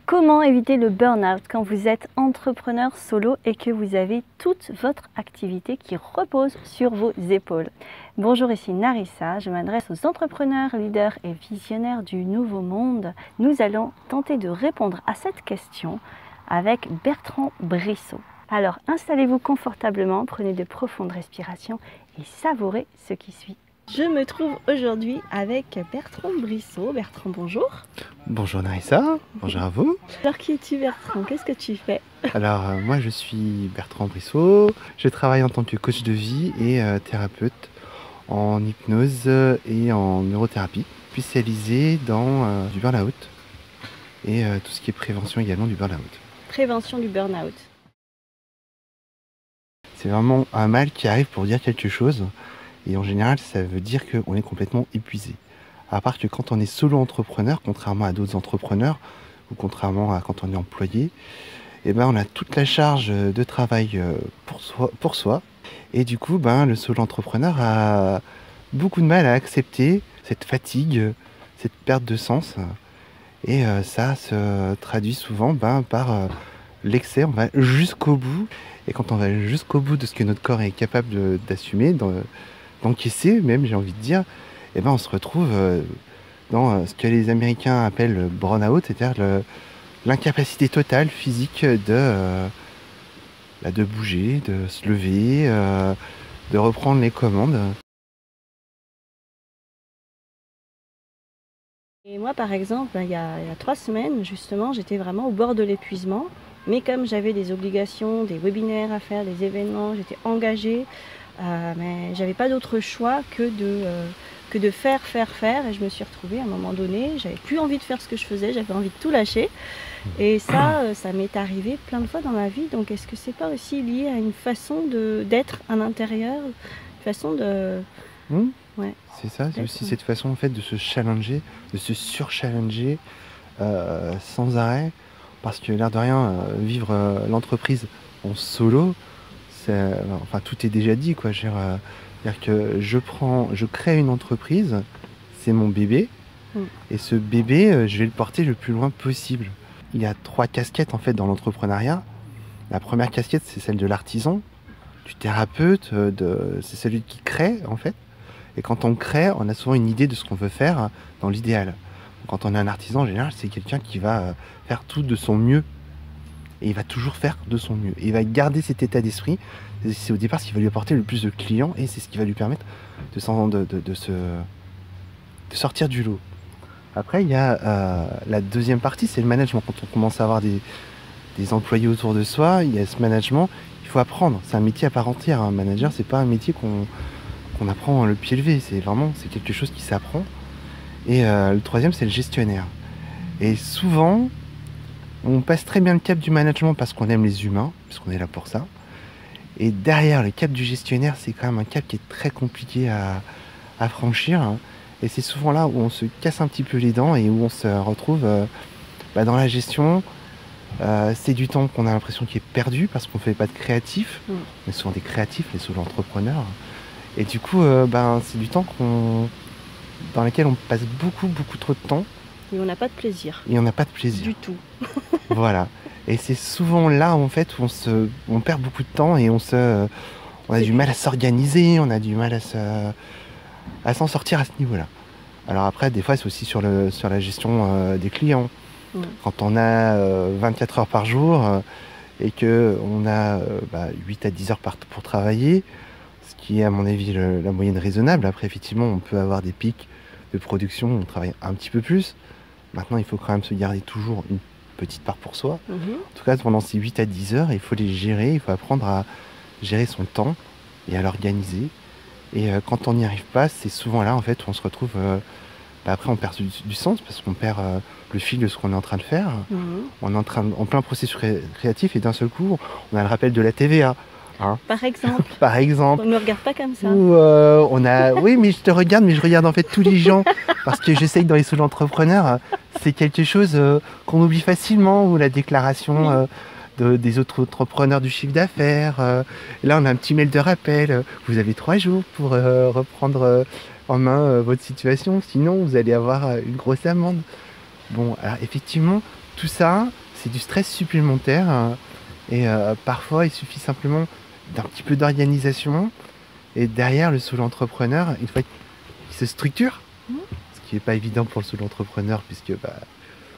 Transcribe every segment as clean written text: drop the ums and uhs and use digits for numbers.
Comment éviter le burn-out quand vous êtes entrepreneur solo et que vous avez toute votre activité qui repose sur vos épaules? Bonjour, ici Narissa, je m'adresse aux entrepreneurs, leaders et visionnaires du nouveau monde. Nous allons tenter de répondre à cette question avec Bertrand Brissot. Alors installez-vous confortablement, prenez de profondes respirations et savourez ce qui suit. Je me trouve aujourd'hui avec Bertrand Brissot. Bertrand, bonjour. Bonjour Narissa, bonjour à vous. Alors qui es-tu Bertrand? Qu'est-ce que tu fais? Alors moi je suis Bertrand Brissot, je travaille en tant que coach de vie et thérapeute en hypnose et en neurothérapie, spécialisé dans du burn-out et tout ce qui est prévention également du burn-out. Prévention du burn-out. C'est vraiment un mal qui arrive pour dire quelque chose et en général ça veut dire qu'on est complètement épuisé. À part que quand on est solo entrepreneur, contrairement à d'autres entrepreneurs ou contrairement à quand on est employé, eh ben, on a toute la charge de travail pour soi. Et du coup, le solo entrepreneur a beaucoup de mal à accepter cette fatigue, cette perte de sens. Et ça se traduit souvent par l'excès. On va jusqu'au bout. Et quand on va jusqu'au bout de ce que notre corps est capable d'assumer, d'encaisser même, j'ai envie de dire, eh ben, on se retrouve dans ce que les Américains appellent le burn-out, c'est-à-dire l'incapacité totale physique de bouger, de se lever, de reprendre les commandes. Et moi, par exemple, il y a 3 semaines, justement, j'étais vraiment au bord de l'épuisement. Mais comme j'avais des obligations, des webinaires à faire, des événements, j'étais engagée, mais j'avais pas d'autre choix que de faire. Et je me suis retrouvée à un moment donné, j'avais plus envie de faire ce que je faisais, j'avais envie de tout lâcher. Et ça m'est arrivé plein de fois dans ma vie. Donc est-ce que c'est pas aussi lié à une façon d'être à l'intérieur, une façon de... Ouais. C'est ça, c'est aussi cette façon en fait de se challenger, de se surchallenger sans arrêt. Parce que l'air de rien, vivre l'entreprise en solo, tout est déjà dit, quoi. C'est-à-dire que je crée une entreprise, c'est mon bébé, et ce bébé, je vais le porter le plus loin possible. Il y a 3 casquettes en fait dans l'entrepreneuriat. La première casquette, c'est celle de l'artisan, du thérapeute, c'est celui qui crée en fait. Et quand on crée, on a souvent une idée de ce qu'on veut faire dans l'idéal. Quand on est un artisan, en général, c'est quelqu'un qui va faire tout de son mieux. Et il va toujours faire de son mieux. Et il va garder cet état d'esprit. C'est au départ ce qui va lui apporter le plus de clients et c'est ce qui va lui permettre de sortir du lot. Après, il y a la deuxième partie, c'est le management. Quand on commence à avoir des employés autour de soi, il y a ce management, il faut apprendre. C'est un métier à part entière. Un manager, c'est pas un métier qu'on apprend le pied levé. C'est quelque chose qui s'apprend. Et le troisième, c'est le gestionnaire. Et souvent, on passe très bien le cap du management parce qu'on aime les humains, parce qu'on est là pour ça. Et derrière le cap du gestionnaire, c'est quand même un cap qui est très compliqué à franchir. Et c'est souvent là où on se casse un petit peu les dents et où on se retrouve dans la gestion. C'est du temps qu'on a l'impression qui est perdu parce qu'on ne fait pas de créatif. On est souvent des créatifs, les solo entrepreneurs. Et du coup, c'est du temps dans lequel on passe beaucoup trop de temps. Et on n'a pas de plaisir. Et on n'a pas de plaisir. Du tout. Voilà. Et c'est souvent là en fait où on perd beaucoup de temps et on a du mal à s'organiser, on a du mal à s'en sortir à ce niveau-là. Alors après, des fois, c'est aussi sur la gestion des clients. Quand on a 24 heures par jour et qu'on a 8 à 10 heures pour travailler, ce qui est à mon avis la moyenne raisonnable. Après, effectivement, on peut avoir des pics de production, on travaille un petit peu plus. Maintenant, il faut quand même se garder toujours une petite part pour soi. En tout cas, pendant ces 8 à 10 heures, il faut les gérer, il faut apprendre à gérer son temps et à l'organiser. Et quand on n'y arrive pas, c'est souvent là en fait où on se retrouve... après, on perd du sens parce qu'on perd le fil de ce qu'on est en train de faire. On est en plein processus créatif et d'un seul coup, on a le rappel de la TVA. Par exemple. Par exemple. On ne me regarde pas comme ça. Oui, mais je te regarde, mais je regarde en fait tous les gens. Parce que je sais que dans les solo entrepreneurs, c'est quelque chose qu'on oublie facilement, ou la déclaration des autres entrepreneurs du chiffre d'affaires. Là, on a un petit mail de rappel. Vous avez 3 jours pour reprendre en main votre situation, sinon vous allez avoir une grosse amende. Bon, alors effectivement, tout ça, c'est du stress supplémentaire. Et parfois, il suffit simplement d'un petit peu d'organisation. Et derrière, le solo entrepreneur, une fois qu'il se structure, ce qui n'est pas évident pour le solo entrepreneur, puisque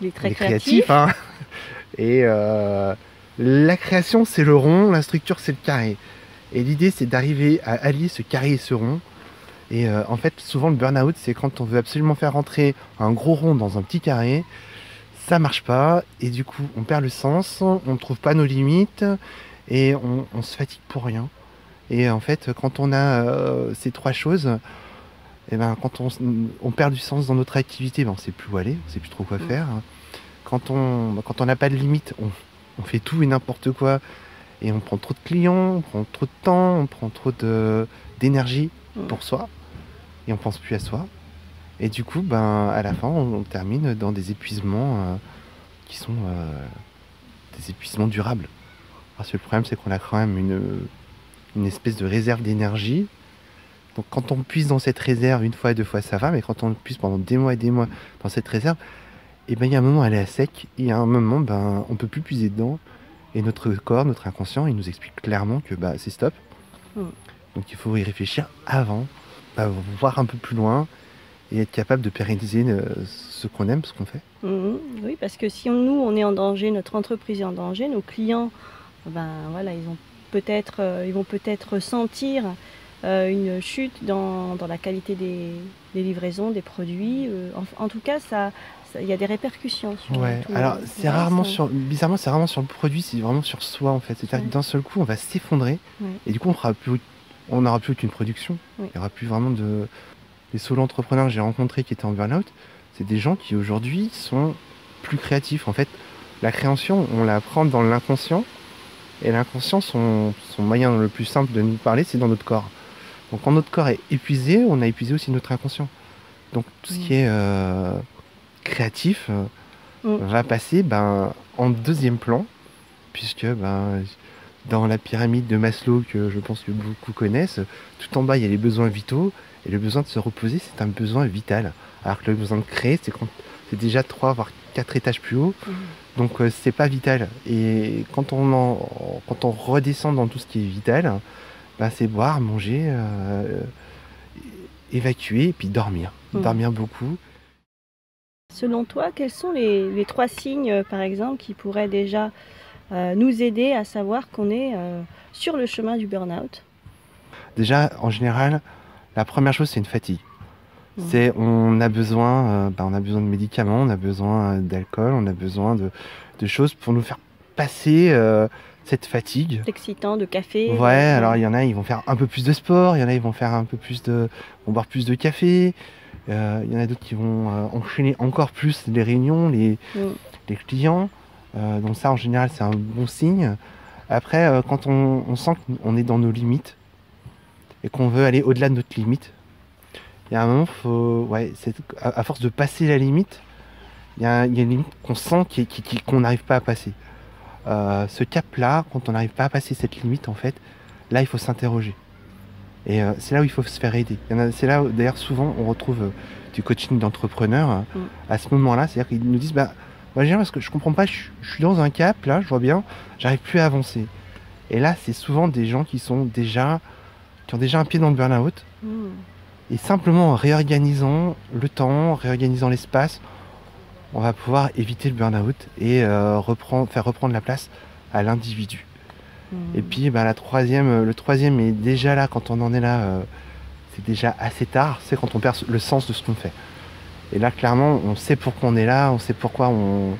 Il est très il est créatif. créatif. Hein. Et la création, c'est le rond, la structure, c'est le carré. Et l'idée, c'est d'arriver à allier ce carré et ce rond. Et en fait, souvent, le burn-out, c'est quand on veut absolument faire rentrer un gros rond dans un petit carré. Ça marche pas. Et du coup, on perd le sens, on ne trouve pas nos limites. Et on se fatigue pour rien. Et en fait, quand on a ces trois choses, et ben, quand on perd du sens dans notre activité, ben, on ne sait plus où aller, on ne sait plus trop quoi faire. Quand on n'a pas de limite, on fait tout et n'importe quoi. Et on prend trop de clients, on prend trop de temps, on prend trop d'énergie pour soi. Et on pense plus à soi. Et du coup, ben, à la fin, on termine dans des épuisements qui sont des épuisements durables. Parce que le problème, c'est qu'on a quand même une espèce de réserve d'énergie. Donc quand on puise dans cette réserve une fois, deux fois, ça va. Mais quand on puise pendant des mois et des mois dans cette réserve, et ben, il y a un moment, elle est à sec. Et il y a un moment, ben, on ne peut plus puiser dedans. Et notre corps, notre inconscient, il nous explique clairement que bah, c'est stop. Donc il faut y réfléchir avant, voir un peu plus loin et être capable de pérenniser ce qu'on aime, ce qu'on fait. Oui, parce que si nous, on est en danger, notre entreprise est en danger, nos clients, ben, voilà, ils vont peut-être sentir une chute dans la qualité des livraisons, des produits. En tout cas, il y a des répercussions. Ouais, alors c'est rarement bizarrement, c'est rarement sur le produit, c'est vraiment sur soi en fait. C'est-à-dire que d'un seul coup, on va s'effondrer et du coup, on n'aura plus aucune production. Il n'y aura plus vraiment de... Les solo entrepreneurs que j'ai rencontrés qui étaient en burn-out, c'est des gens qui aujourd'hui sont plus créatifs. En fait, la création, on la prend dans l'inconscient et l'inconscient, son moyen le plus simple de nous parler, c'est dans notre corps. Donc quand notre corps est épuisé, on a épuisé aussi notre inconscient. Donc tout ce qui est créatif va passer en deuxième plan, puisque dans la pyramide de Maslow, que je pense que beaucoup connaissent, tout en bas il y a les besoins vitaux, et le besoin de se reposer, c'est un besoin vital. Alors que le besoin de créer, c'est déjà 3 voire 4 étages plus haut, donc c'est pas vital. Et quand on redescend dans tout ce qui est vital, c'est boire, manger, évacuer, et puis dormir. Dormir beaucoup. Selon toi, quels sont les 3 signes, par exemple, qui pourraient déjà nous aider à savoir qu'on est sur le chemin du burn-out? Déjà, en général, la première chose, c'est une fatigue. On a besoin de médicaments, on a besoin d'alcool, on a besoin de choses pour nous faire passer cette fatigue. D'excitant, de café. Ouais, alors il y en a, ils vont faire un peu plus de sport, il y en a, ils vont faire un peu plus vont boire plus de café. Il y en a d'autres qui vont enchaîner encore plus les réunions, les clients. Donc ça, en général, c'est un bon signe. Après, quand on sent qu'on est dans nos limites et qu'on veut aller au-delà de notre limite, il y a un moment, à force de passer la limite, il y a une limite qu'on sent qu'on n'arrive pas à passer. Ce cap-là, quand on n'arrive pas à passer cette limite, en fait, là, il faut s'interroger. Et c'est là où il faut se faire aider. C'est là où, d'ailleurs, souvent, on retrouve du coaching d'entrepreneurs à ce moment-là. C'est-à-dire qu'ils nous disent, moi, parce que je comprends pas, je suis dans un cap, là, je vois bien, j'arrive plus à avancer. Et là, c'est souvent des gens qui ont déjà un pied dans le burn-out. Et simplement en réorganisant le temps, réorganisant l'espace, on va pouvoir éviter le burn-out et faire reprendre la place à l'individu. Et puis le troisième est déjà là, quand on en est là, c'est déjà assez tard, c'est quand on perd le sens de ce qu'on fait. Et là, clairement, on sait pourquoi on est là, on sait pourquoi on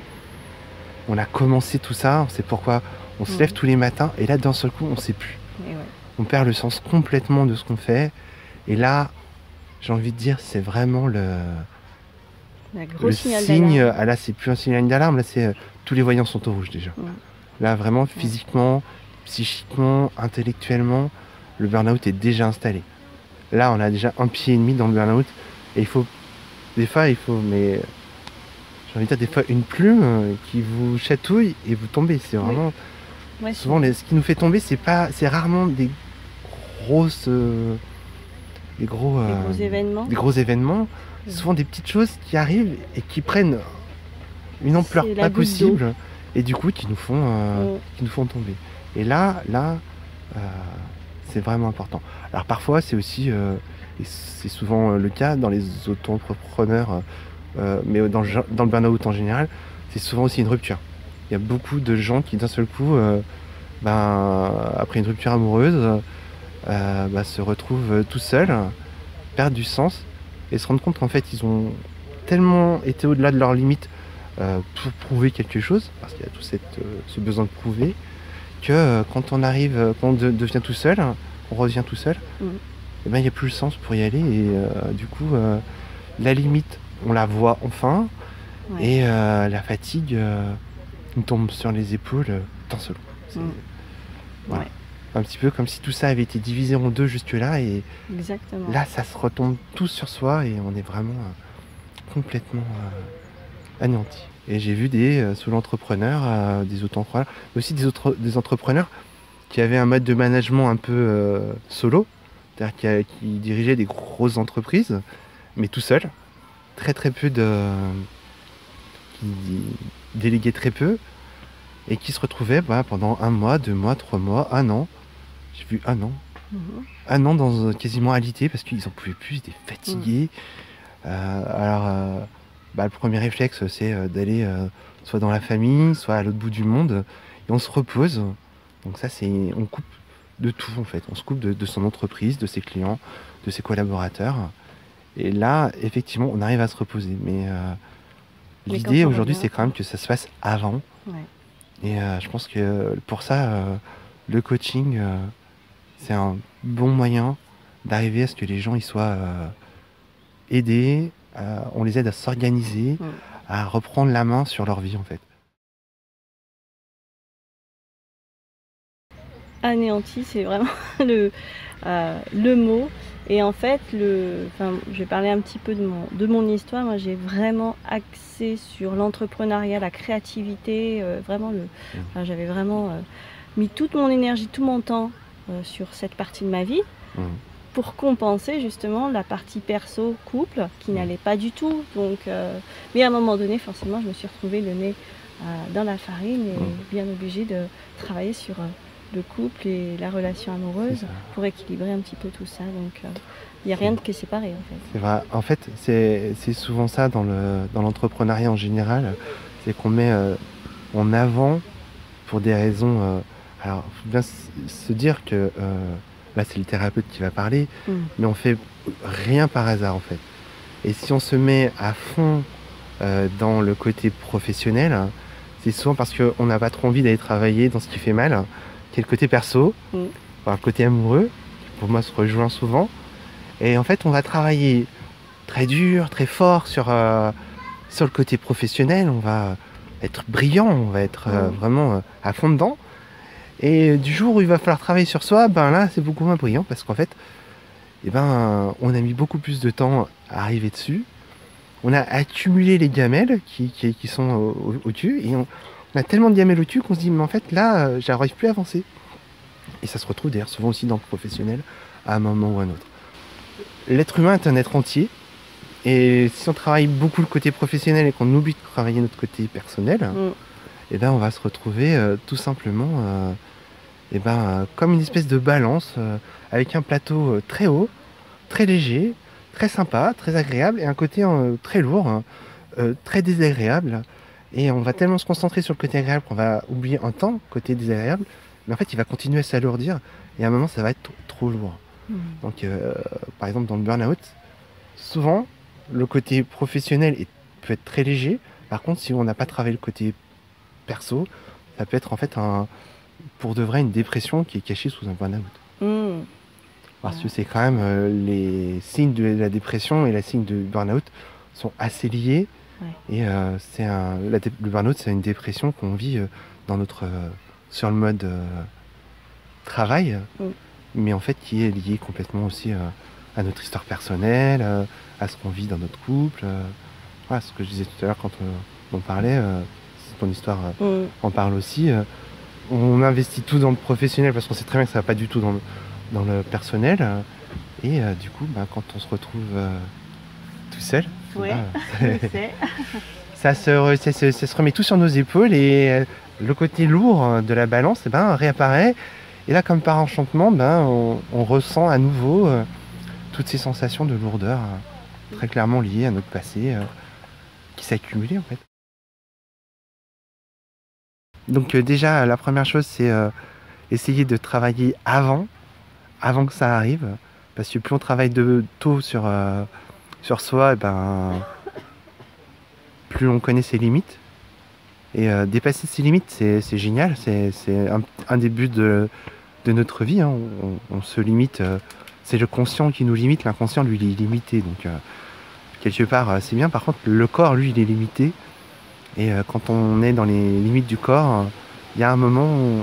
a commencé tout ça, on sait pourquoi on se lève tous les matins, et là, d'un seul coup, on ne sait plus. On perd le sens complètement de ce qu'on fait. Et là, j'ai envie de dire, c'est vraiment le signe. Là, c'est plus un signal d'alarme, là, c'est tous les voyants sont au rouge déjà. Là, vraiment, physiquement, psychiquement, intellectuellement, le burn-out est déjà installé. Là, on a déjà 1,5 pied dans le burn-out. Et des fois, mais j'ai envie de dire, des fois, une plume qui vous chatouille et vous tombez. C'est vraiment... souvent, ce qui nous fait tomber, c'est rarement des gros événements. Des gros événements. Souvent des petites choses qui arrivent et qui prennent une ampleur C'est la pas goutte d'eau. possible, et du coup qui nous font tomber. Et là, c'est vraiment important. Alors parfois, c'est aussi, et c'est souvent le cas dans les auto-entrepreneurs, mais dans le burn-out en général, c'est souvent aussi une rupture. Il y a beaucoup de gens qui d'un seul coup, après une rupture amoureuse, se retrouvent tout seuls, perdent du sens et se rendent compte qu'en fait ils ont tellement été au-delà de leurs limites pour prouver quelque chose, parce qu'il y a tout ce besoin de prouver, que quand on arrive, quand on devient tout seul, on revient tout seul, et ben il n'y a plus le sens pour y aller, et du coup la limite on la voit enfin, et la fatigue nous tombe sur les épaules d'un seul coup. Voilà. Un petit peu comme si tout ça avait été divisé en deux jusque là, et Exactement. là ça se retombe tous sur soi et on est vraiment complètement anéanti. Et j'ai vu des solo-entrepreneurs, des auto-entrepreneurs, mais aussi des entrepreneurs qui avaient un mode de management un peu solo, c'est-à-dire qui dirigeaient des grosses entreprises, mais tout seul, très peu qui déléguaient très peu, et qui se retrouvaient pendant 1 mois, 2 mois, 3 mois, 1 an. J'ai vu 1 an. 1 an dans quasiment alité, parce qu'ils en pouvaient plus, ils étaient fatigués. Le premier réflexe, c'est d'aller soit dans la famille, soit à l'autre bout du monde, et on se repose. Donc ça, on coupe de tout en fait. On se coupe de son entreprise, de ses clients, de ses collaborateurs. Et là, effectivement, on arrive à se reposer. Mais l'idée aujourd'hui, c'est quand même que ça se passe avant. Et je pense que pour ça, le coaching, c'est un bon moyen d'arriver à ce que les gens ils soient aidés, on les aide à s'organiser, à reprendre la main sur leur vie en fait. Anéanti, c'est vraiment le mot. Et en fait, je vais parler un petit peu de mon histoire. Moi, j'ai vraiment axé sur l'entrepreneuriat, la créativité. J'avais vraiment mis toute mon énergie, tout mon temps sur cette partie de ma vie, pour compenser justement la partie perso, couple, qui n'allait pas du tout. Donc, mais à un moment donné, forcément, je me suis retrouvée le nez dans la farine et bien obligée de travailler sur le couple et la relation amoureuse pour équilibrer un petit peu tout ça. Donc il n'y a rien qui est séparé en fait. C'est vrai. En fait, c'est souvent ça dans l'entrepreneuriat en général, c'est qu'on met en avant pour des raisons. Alors, il faut bien se dire que là, c'est le thérapeute qui va parler, mais on fait rien par hasard en fait. Et si on se met à fond dans le côté professionnel, c'est souvent parce qu'on n'a pas trop envie d'aller travailler dans ce qui fait mal, qui est le côté perso, le côté amoureux, qui pour moi se rejoint souvent. Et en fait, on va travailler très dur, très fort sur le côté professionnel, on va être brillant, on va être vraiment à fond dedans. Et du jour où il va falloir travailler sur soi, là c'est beaucoup moins brillant, parce qu'en fait, on a mis beaucoup plus de temps à arriver dessus. On a accumulé les gamelles qui sont au-dessus, et on a tellement de gamelles au-dessus qu'on se dit, mais en fait là, j'arrive plus à avancer. Et ça se retrouve d'ailleurs souvent aussi dans le professionnel, à un moment ou à un autre. L'être humain est un être entier, et si on travaille beaucoup le côté professionnel et qu'on oublie de travailler notre côté personnel, on va se retrouver tout simplement comme une espèce de balance, avec un plateau très haut, très léger, très sympa, très agréable, et un côté très lourd, très désagréable. Et on va tellement se concentrer sur le côté agréable qu'on va oublier un temps le côté désagréable, mais en fait il va continuer à s'alourdir, et à un moment ça va être trop lourd. Donc par exemple dans le burn-out, souvent le côté professionnel peut être très léger. Par contre, si on n'a pas travaillé le côté perso, ça peut être en fait pour de vrai une dépression qui est cachée sous un burn-out. Parce que c'est quand même les signes de la dépression et les signes de burn-out sont assez liés. Et le burn-out, c'est une dépression qu'on vit sur le mode travail, mais en fait qui est liée complètement aussi à notre histoire personnelle, à ce qu'on vit dans notre couple. Voilà, ce que je disais tout à l'heure quand on parlait, ton histoire en parle aussi. On investit tout dans le professionnel parce qu'on sait très bien que ça va pas du tout dans le personnel. Et du coup, quand on se retrouve tout seul, ça se remet tout sur nos épaules et le côté lourd de la balance réapparaît. Et là, comme par enchantement, on ressent à nouveau toutes ces sensations de lourdeur très clairement liées à notre passé qui s'accumulaient en fait. Donc déjà, la première chose, c'est essayer de travailler avant que ça arrive. Parce que plus on travaille tôt sur soi, plus on connaît ses limites. Et dépasser ses limites, c'est génial. C'est un des buts de notre vie. Hein. On se limite. C'est le conscient qui nous limite. L'inconscient, lui, il est limité. Donc, quelque part, c'est bien. Par contre, le corps, lui, il est limité. Et quand on est dans les limites du corps, il y a un moment où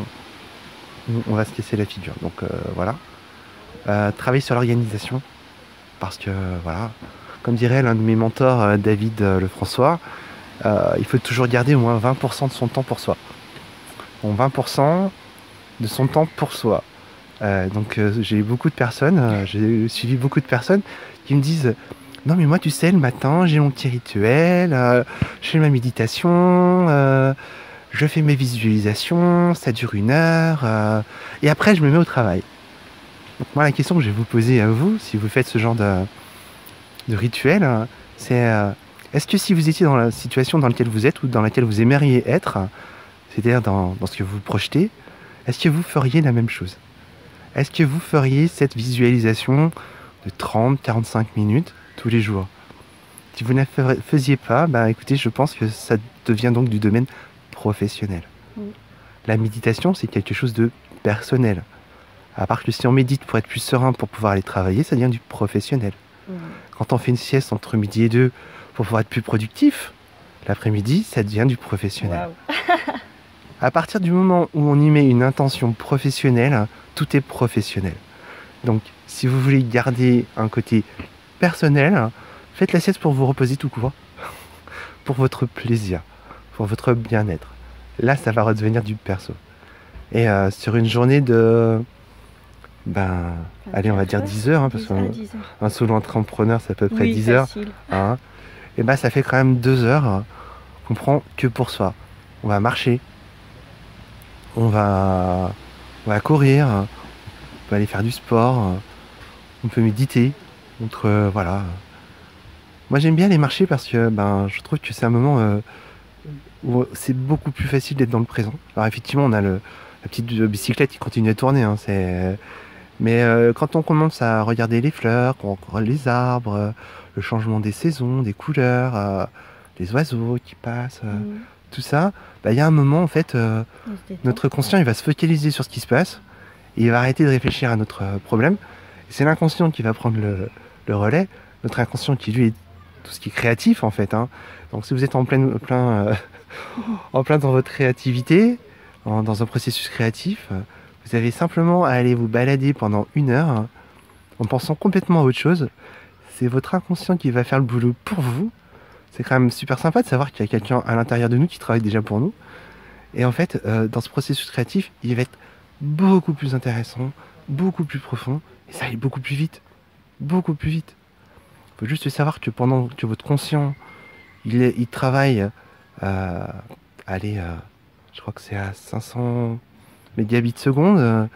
on va se casser la figure. Donc, voilà. Travailler sur l'organisation. Parce que, voilà, comme dirait l'un de mes mentors, David Lefrançois, il faut toujours garder au moins 20% de son temps pour soi. Bon, 20% de son temps pour soi. Donc j'ai beaucoup de personnes, j'ai suivi beaucoup de personnes qui me disent « Non mais moi tu sais, le matin j'ai mon petit rituel, je fais ma méditation, je fais mes visualisations, ça dure 1 heure, et après je me mets au travail. » Donc moi la question que je vais vous poser à vous, si vous faites ce genre de rituel, c'est est-ce que si vous étiez dans la situation dans laquelle vous êtes ou dans laquelle vous aimeriez être, c'est-à-dire dans ce que vous projetez, est-ce que vous feriez la même chose? Est-ce que vous feriez cette visualisation de 30-45 minutes tous les jours? Si vous ne la faisiez pas, écoutez, je pense que ça devient donc du domaine professionnel. Oui. La méditation, c'est quelque chose de personnel. À part que si on médite pour être plus serein, pour pouvoir aller travailler, ça devient du professionnel. Oui. Quand on fait une sieste entre midi et 2 pour pouvoir être plus productif, l'après-midi, ça devient du professionnel. Wow. À partir du moment où on y met une intention professionnelle, tout est professionnel. Donc, si vous voulez garder un côté personnel, faites la sieste pour vous reposer tout court, pour votre plaisir, pour votre bien-être. Là, ça va redevenir du perso. Et sur une journée de... allez, on va dire 10 heures, hein, parce qu'un solo entrepreneur, c'est à peu près 10 heures. Hein, et ça fait quand même 2 heures qu'on prend que pour soi. On va marcher, on va courir, on peut aller faire du sport, on peut méditer. Voilà. Moi j'aime bien aller marcher parce que je trouve que c'est un moment où c'est beaucoup plus facile d'être dans le présent. Alors effectivement on a la petite bicyclette qui continue à tourner, hein, mais quand on commence à regarder les fleurs, les arbres, le changement des saisons, des couleurs, les oiseaux qui passent, tout ça, il y a un moment en fait, notre conscient il va se focaliser sur ce qui se passe et il va arrêter de réfléchir à notre problème. C'est l'inconscient qui va prendre le relais, notre inconscient qui lui est tout ce qui est créatif en fait. Hein. Donc si vous êtes en plein dans votre créativité, dans un processus créatif, vous avez simplement à aller vous balader pendant 1 heure en pensant complètement à autre chose. C'est votre inconscient qui va faire le boulot pour vous. C'est quand même super sympa de savoir qu'il y a quelqu'un à l'intérieur de nous qui travaille déjà pour nous. Et en fait, dans ce processus créatif, il va être beaucoup plus intéressant, beaucoup plus profond, et ça va beaucoup plus vite. Beaucoup plus vite. Il faut juste savoir que pendant que votre conscient, il travaille, je crois que c'est à 500 mégabits seconde,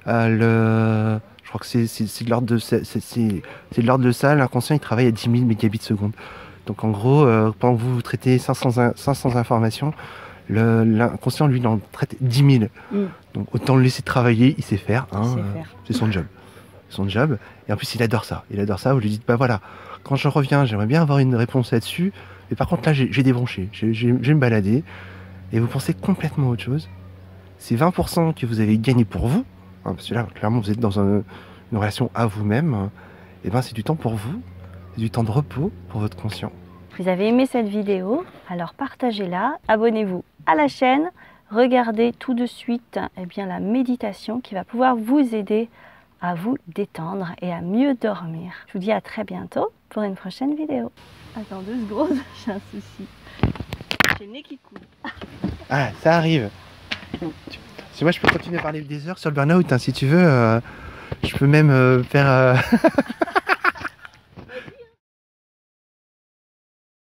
je crois que c'est de l'ordre de ça, l'inconscient il travaille à 10 000 mégabits seconde. Donc en gros, pendant que vous traitez 500 informations, l'inconscient lui il en traite 10 000. Donc autant le laisser travailler, il sait faire. Hein, c'est son job. Son job. Et en plus il adore ça. Vous lui dites voilà, quand je reviens, j'aimerais bien avoir une réponse là-dessus. Mais par contre là j'ai débranché, je vais me balader. Et vous pensez complètement à autre chose. C'est 20% que vous avez gagné pour vous. Hein, parce que là, clairement, vous êtes dans une relation à vous-même. Et c'est du temps pour vous. C'est du temps de repos pour votre conscient. Vous avez aimé cette vidéo, alors partagez-la, abonnez-vous à la chaîne, regardez tout de suite la méditation qui va pouvoir vous aider à vous détendre et à mieux dormir. Je vous dis à très bientôt pour une prochaine vidéo. Attends 2 secondes, j'ai un souci. J'ai le nez qui coule. Ah, ça arrive. Si moi je peux continuer à parler des heures sur le burn-out, hein, si tu veux, je peux même faire...